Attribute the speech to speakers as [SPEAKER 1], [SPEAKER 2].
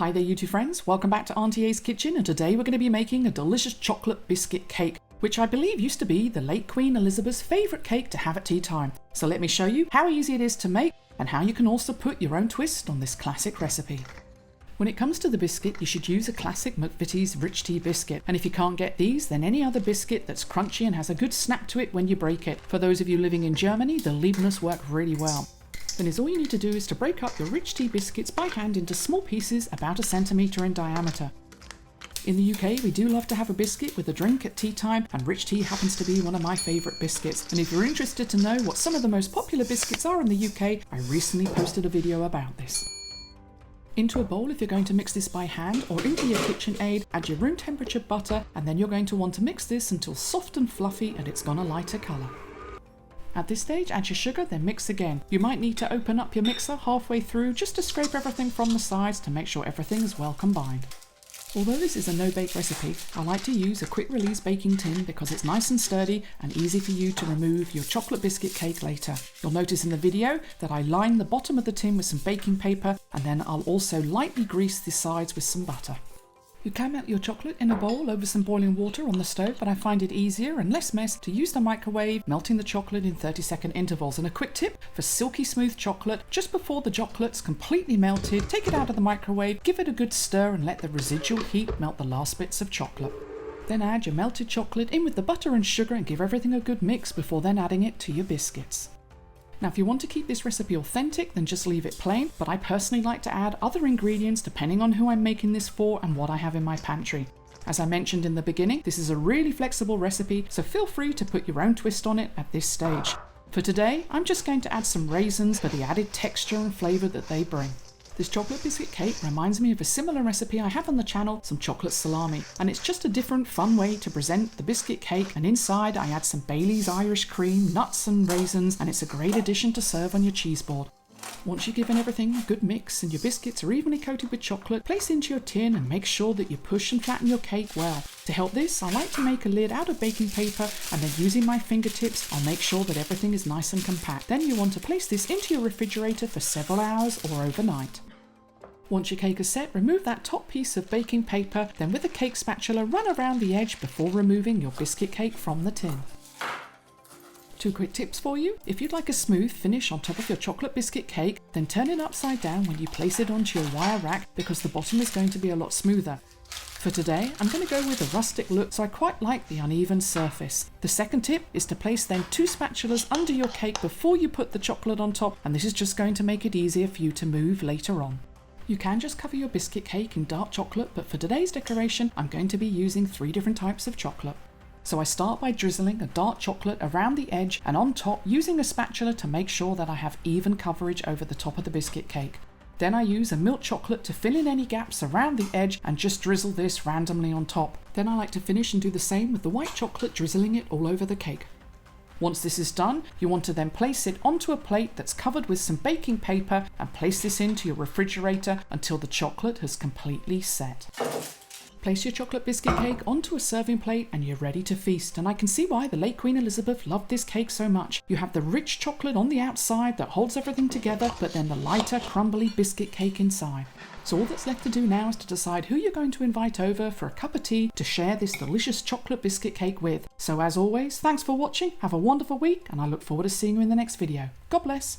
[SPEAKER 1] Hi there YouTube friends, welcome back to Auntie A's Kitchen, and today we're going to be making a delicious chocolate biscuit cake, which I believe used to be the late Queen Elizabeth's favourite cake to have at tea time. So let me show you how easy it is to make and how you can also put your own twist on this classic recipe. When it comes to the biscuit, you should use a classic McVitie's Rich Tea Biscuit, and if you can't get these, then any other biscuit that's crunchy and has a good snap to it when you break it. For those of you living in Germany, the Liebners work really well. Then all you need to do is to break up your Rich Tea Biscuits by hand into small pieces about 1 centimetre in diameter. In the UK, we do love to have a biscuit with a drink at tea time, and Rich Tea happens to be one of my favourite biscuits. And if you're interested to know what some of the most popular biscuits are in the UK, I recently posted a video about this. Into a bowl, if you're going to mix this by hand, or into your KitchenAid, add your room temperature butter, and then you're going to want to mix this until soft and fluffy and it's got a lighter colour. At this stage, add your sugar, then mix again. You might need to open up your mixer halfway through just to scrape everything from the sides to make sure everything is well combined. Although this is a no-bake recipe, I like to use a quick release baking tin because it's nice and sturdy and easy for you to remove your chocolate biscuit cake later. You'll notice in the video that I line the bottom of the tin with some baking paper, and then I'll also lightly grease the sides with some butter. You can melt your chocolate in a bowl over some boiling water on the stove, but I find it easier and less mess to use the microwave, melting the chocolate in 30-second intervals. And a quick tip for silky smooth chocolate: just before the chocolate's completely melted, take it out of the microwave, give it a good stir and let the residual heat melt the last bits of chocolate. Then add your melted chocolate in with the butter and sugar and give everything a good mix before then adding it to your biscuits. Now if you want to keep this recipe authentic, then just leave it plain, but I personally like to add other ingredients depending on who I'm making this for and what I have in my pantry. As I mentioned in the beginning, this is a really flexible recipe, so feel free to put your own twist on it at this stage. For today, I'm just going to add some raisins for the added texture and flavour that they bring. This chocolate biscuit cake reminds me of a similar recipe I have on the channel, some chocolate salami, and it's just a different fun way to present the biscuit cake, and inside I add some Bailey's Irish cream, nuts and raisins, and it's a great addition to serve on your cheese board. Once you've given everything a good mix and your biscuits are evenly coated with chocolate, place into your tin and make sure that you push and flatten your cake well. To help this, I like to make a lid out of baking paper, and then using my fingertips, I'll make sure that everything is nice and compact. Then you want to place this into your refrigerator for several hours or overnight. Once your cake is set, remove that top piece of baking paper, then with a cake spatula run around the edge before removing your biscuit cake from the tin. 2 quick tips for you. If you'd like a smooth finish on top of your chocolate biscuit cake, then turn it upside down when you place it onto your wire rack, because the bottom is going to be a lot smoother. For today, I'm going to go with a rustic look, so I quite like the uneven surface. The second tip is to place then 2 spatulas under your cake before you put the chocolate on top, and this is just going to make it easier for you to move later on. You can just cover your biscuit cake in dark chocolate, but for today's decoration, I'm going to be using 3 different types of chocolate. So I start by drizzling a dark chocolate around the edge and on top, using a spatula to make sure that I have even coverage over the top of the biscuit cake. Then I use a milk chocolate to fill in any gaps around the edge and just drizzle this randomly on top. Then I like to finish and do the same with the white chocolate, drizzling it all over the cake. Once this is done, you want to then place it onto a plate that's covered with some baking paper and place this into your refrigerator until the chocolate has completely set. Place your chocolate biscuit cake onto a serving plate and you're ready to feast, and I can see why the late Queen Elizabeth loved this cake so much. You have the rich chocolate on the outside that holds everything together, but then the lighter, crumbly biscuit cake inside. So all that's left to do now is to decide who you're going to invite over for a cup of tea to share this delicious chocolate biscuit cake with. So as always, thanks for watching, have a wonderful week, and I look forward to seeing you in the next video. God bless!